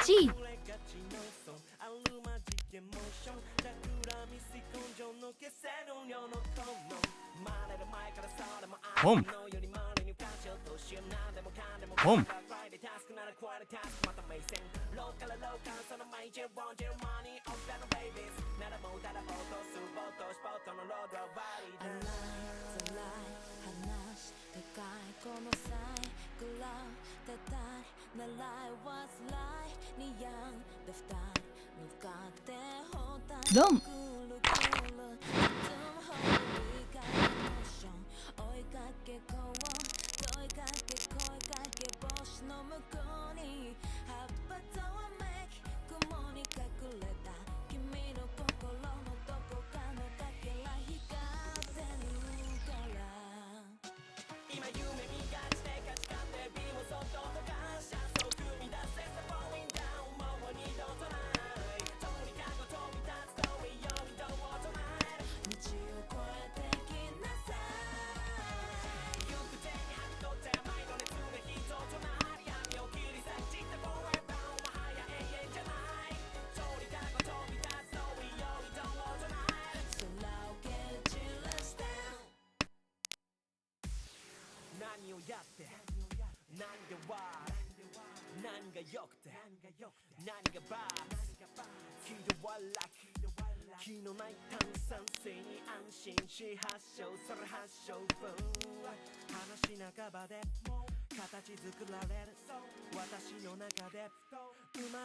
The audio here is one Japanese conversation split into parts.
Gポンポンロン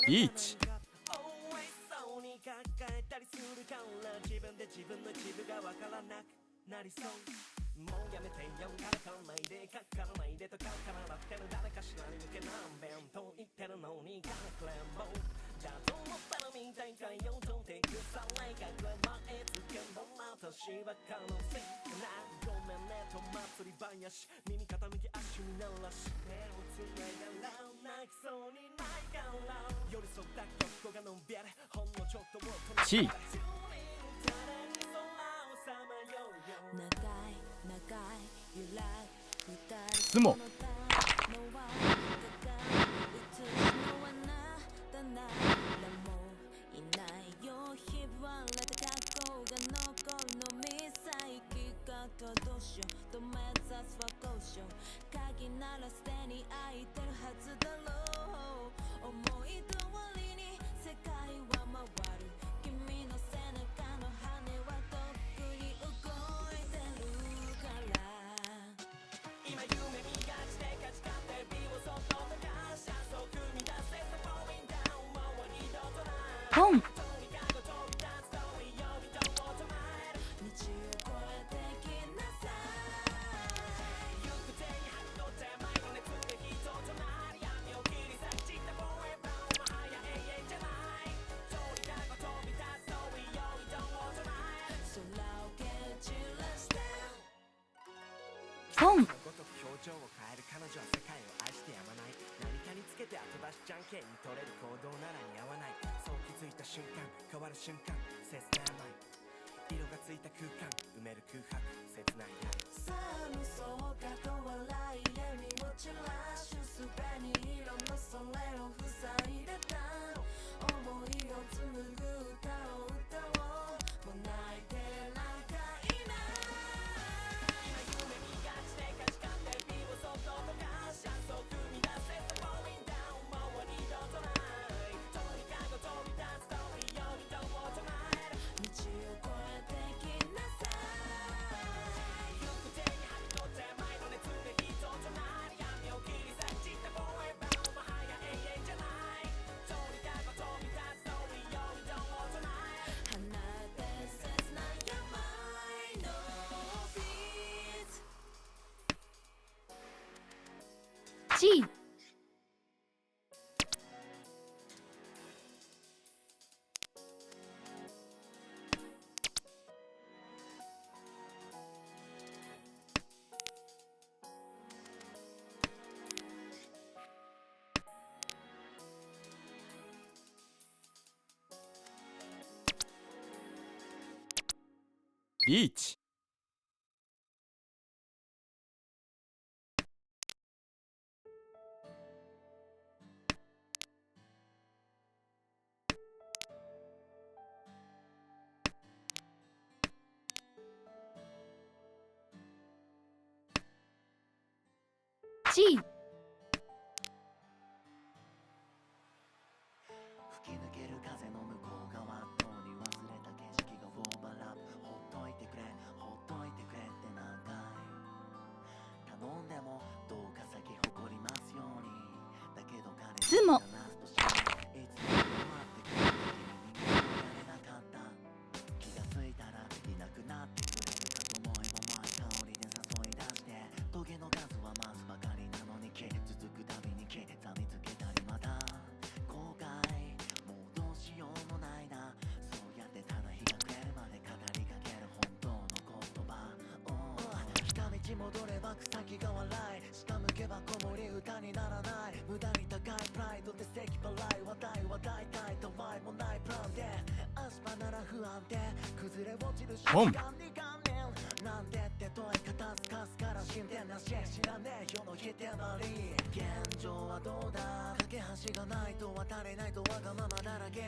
リーチチスモポンポンG リーチつも戻れば草木が笑い下向けば子守歌にならない無駄に高いプライドで咳払い話題は大体たわいもないプランで足場なら不安定崩れ落ちる瞬間に観念なんでって問い肩すかすから進展なし知らねえ世の否定ばり現状はどうだ架け橋がないと渡れないとわがままだらけ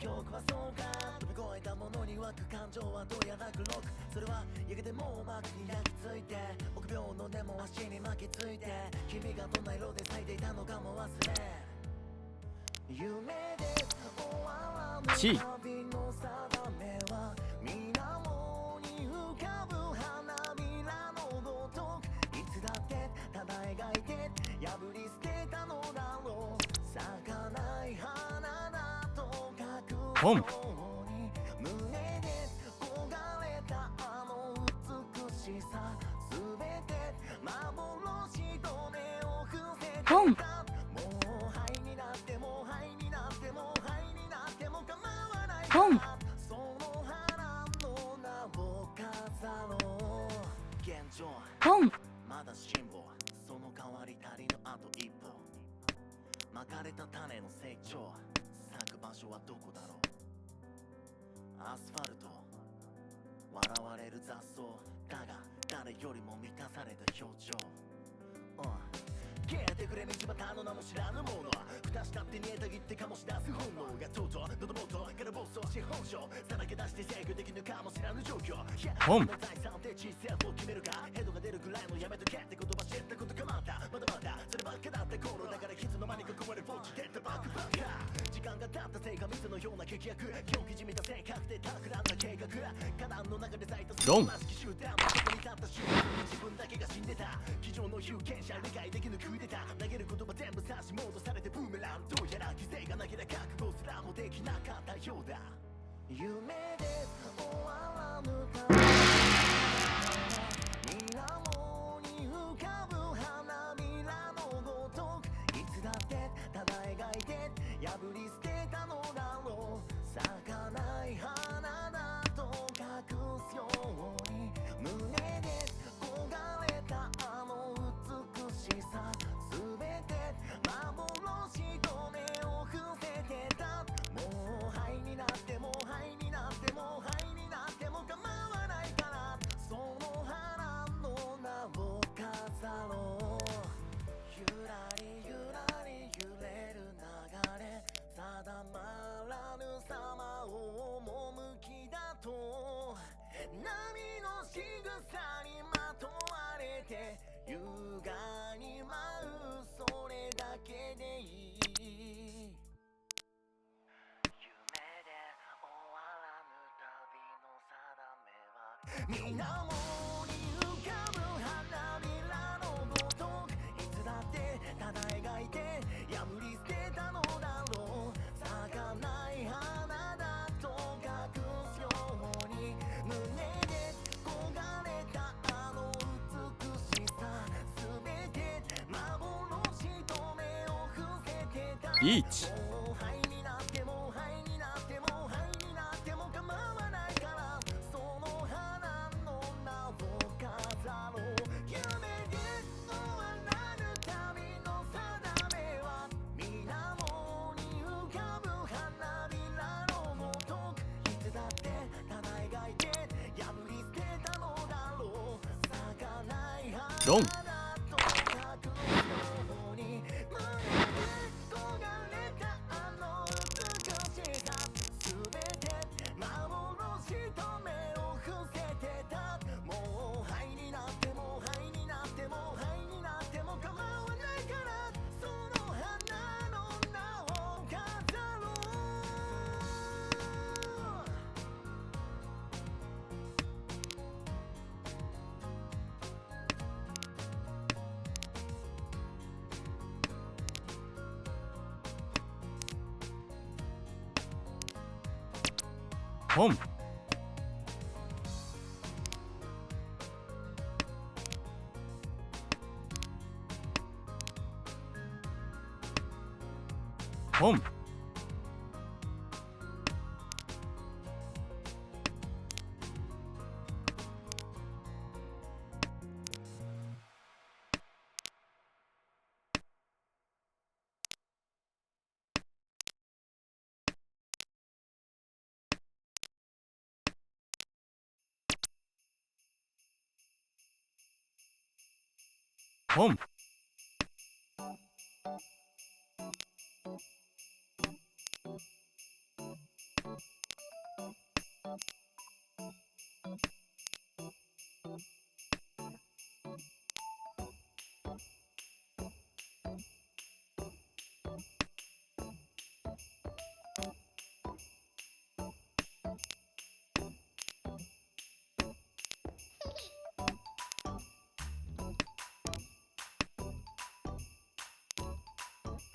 結局はそうか飛び越えたものに湧く感情はどうやらくロックそれはやがてもうマークに焼き付いて臆病の根も足に巻きついて君がどんな色で咲いていたのかも忘れ夢で終わらぬち旅の定めは水面に浮かぶ花びらのごとくいつだってただ描いて破り捨てたのだろう咲かない花だと書くポンように胸で焦がれたあの美しさすべて幻と目を伏せてたポンもう灰になっても灰になっても灰になっても構わないポンその花の名を飾ろう現状ポンまだ辛抱その代わり足りぬあと一歩まかれた種の成長咲く場所はどこだろうアスファルト笑われる雑草だが誰よりも満たされた表情消えてくれ道端の名も知らぬもの蓋したって煮えたぎって醸し出す本能がとうとう喉元から暴走し本性さらけ出して制御できぬかもしらぬ状況ポン財産で人生を決めるかヘドが出るくらいのやめとけって言葉知ったことかまたまだまだそればっかだった頃だからいつの間にか壊れ落ちてったバックバッカー時間が経ったせいか水のような劇薬狂気じみた性格で企んだ計画花壇の中で咲いたドンらしき集団そこに立った瞬間に自分だけが死んでた机上の有権者理解できぬクーデター投げる言葉全部差し戻されてブーメランどうやら犠牲がなければ覚悟すらもできなかったようだ夢で終わらぬ旅水面に浮かぶ花びらのごとくいつだってただ描いて破り捨てたのだろう咲かない花だと隠すように胸で焦がれたあの美しさすべて幻と目を伏せてたもう灰になっても灰になっても灰になっても構わないからその花の名を飾ろうゆらりゆらり揺れる流れ定まらぬ様を趣だと波の仕草にまとわれて優雅に舞うそれだけでいい夢で終わらぬ旅の定めは水面に浮かぶ花びらのごとくいつだってただ描いて破り捨てたのだろう咲かない花だと隠すように胸で焦がれたあの美しさすべて幻と目を伏せてたリーチもう灰になっても灰になっても灰になっても構わないからその花の名を飾ろう夢で終わらぬ旅の定めは水面に浮かぶ花びらのごとくいつだってただ描いて破り捨てたのだろう咲かないドン花だと書くように胸で焦がれたあの美しさすべて幻と目を伏せてたもう灰になっても灰になっても灰になっても構わないからその花の名を飾ろうポンポンポン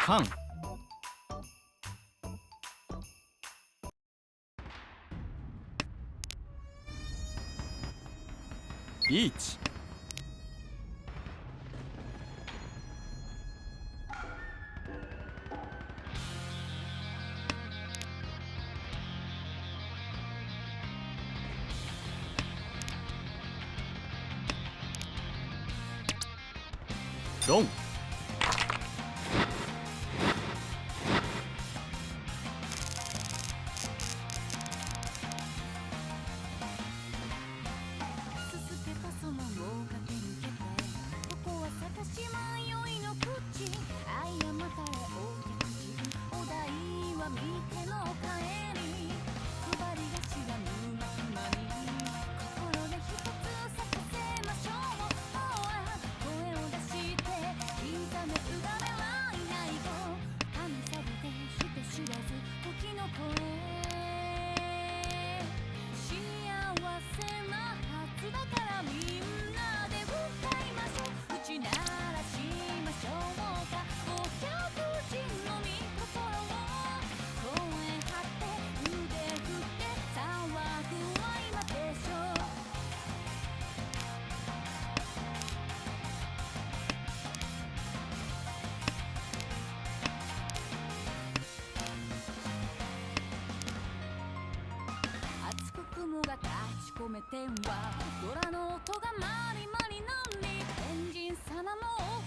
カンリーチロンすすけたその後を駆け抜けてここは坂島酔いの口愛やまたれ大逆地お題は見ての帰り配りがしがぬまきまに心で一つ咲かせましょう声を出していざめうがめはいないと試されて人知らず時の声幸せなはずだからみんなで歌いましょう打ち鳴らしましょうかお客人の御心を声張って腕振って騒ぐは今でしょう熱く雲が立ち込めてはドラの音がまりまりなんに天神様も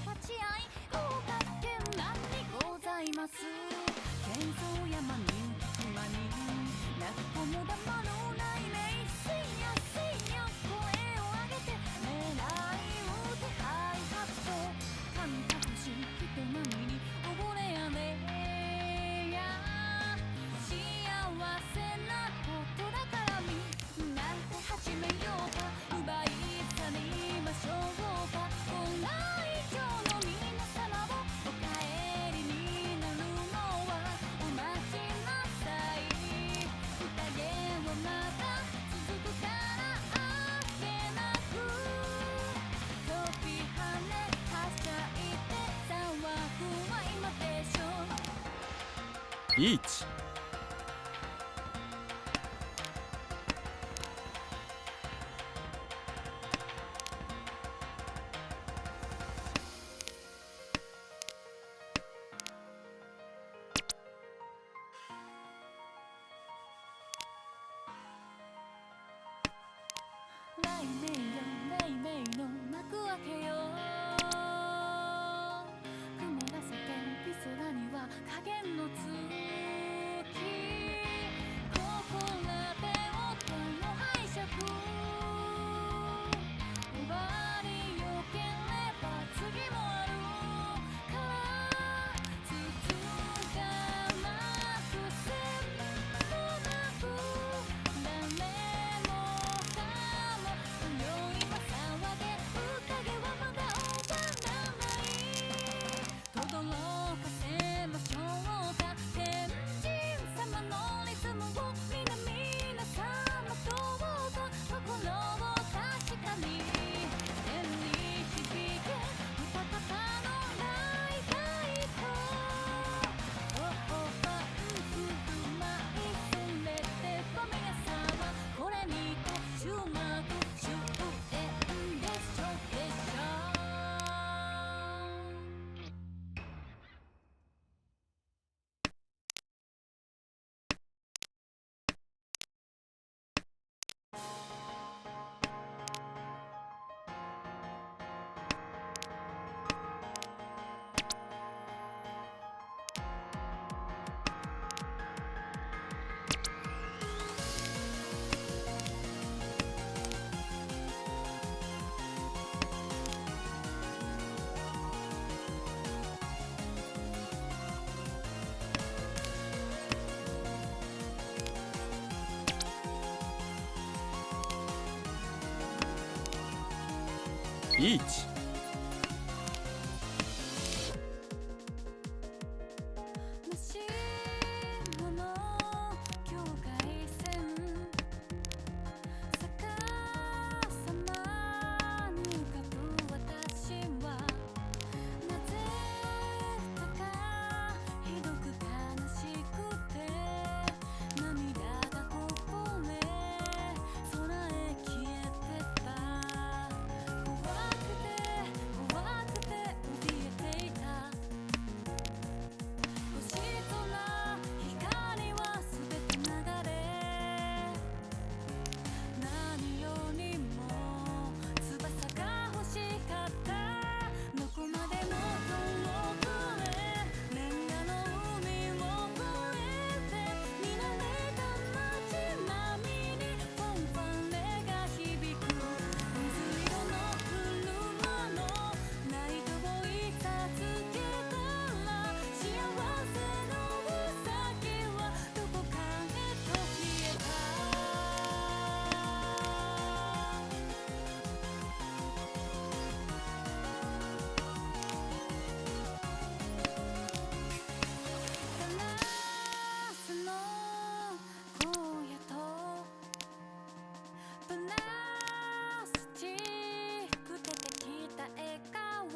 お立ち会い豪華絢爛にございます喧騒山に島に泣き込む玉のない名せいやせいや声を上げて狙い撃てハイハット神隠し人波に溺れやめや幸せなことだからみんなで始めようか奪い去りましょうかご来場の皆様をお帰りになるのはお待ちなさい宴はまた続くからあっけなく飛び跳ねはしゃいで騒ぐは今でしょうリーチ雷鳴よ雷鳴の幕開けよ雲が叫び空には影のつイーチもしもの境界線逆さまに浮かぶ私はなぜだかひどく悲しくて涙がこぼれ空へ消えてた怖くて怖くて怯えていた星空光はすべて流れ何よりも翼が欲しかったどこまでも遠くへレンガの海を越えて見慣れた街並みにファンファレが響く水色の車のライトをいたつけたら幸せの先はどこかへと消えたガラスの荒野とプラスチック出てきた笑顔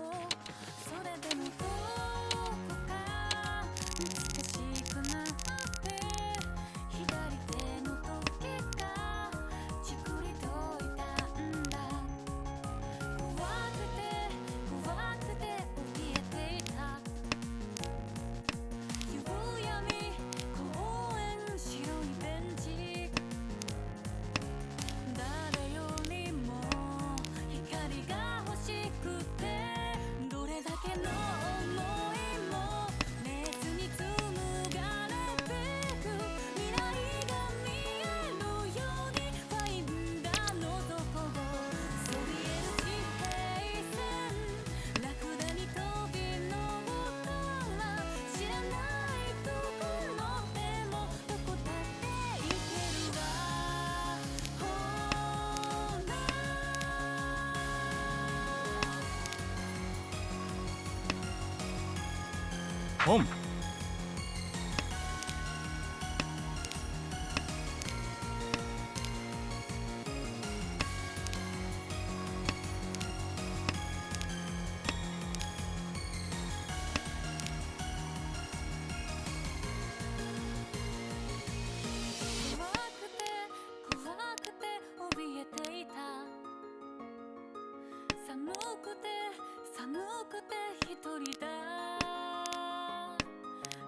それでもどこか美しくなって左手の時計がちくりといたんだ怖くて怖くて怯えていた夕闇公園白いベンチ誰よりも光が欲しくてどれだけの想いも熱に紡がれてく未来が見えるようにファインダーの底をそびえる地平線ラクダに飛び乗ったら知らないところでもどこだって行けるわほらポン怖くて怖くて怯えていた寒くて寒くて一人だ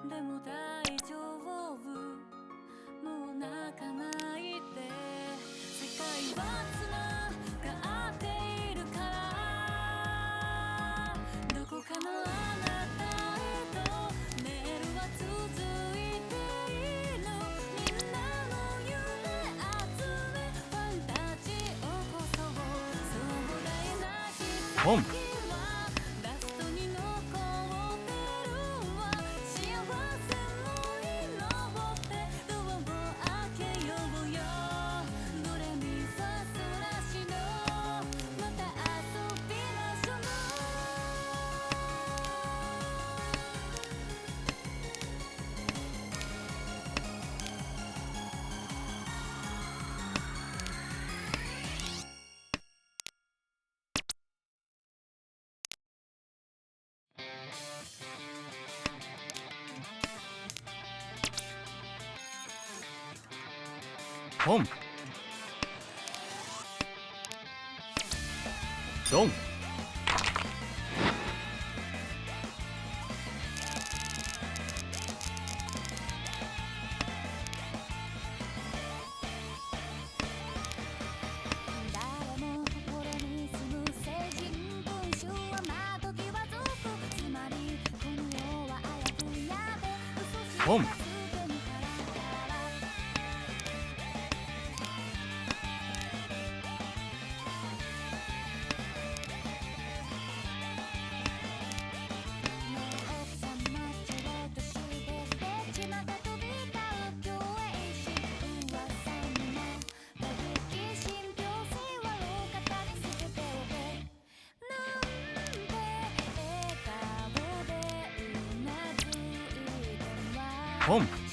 でも大丈夫もう泣かないで世界はつながっているからどこかのあなたへとメールは続いているみんなの夢集めファンタジーをこそ壮大な奇跡ポンはラストに残ってるわ幸せの祈ってドアを開けようよドレミファソラシドまた遊びましょうポンドン誰も心に住む聖人文集は窓際族つまりこの世はあやふやで嘘しポンかすでにからポン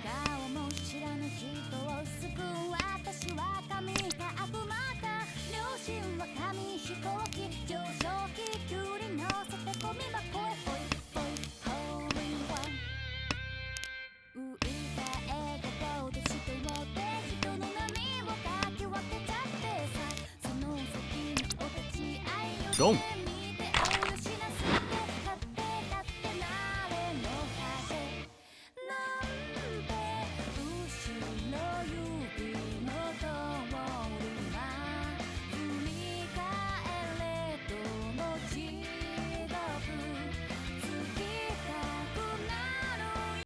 顔も知らぬ人を救う私は神か悪魔か両親は紙飛行機上昇気球に乗せてゴミ箱へポイポイホールインワン浮いた笑顔で人をって人の波をかき分けちゃってさその先のお立ち合いをロン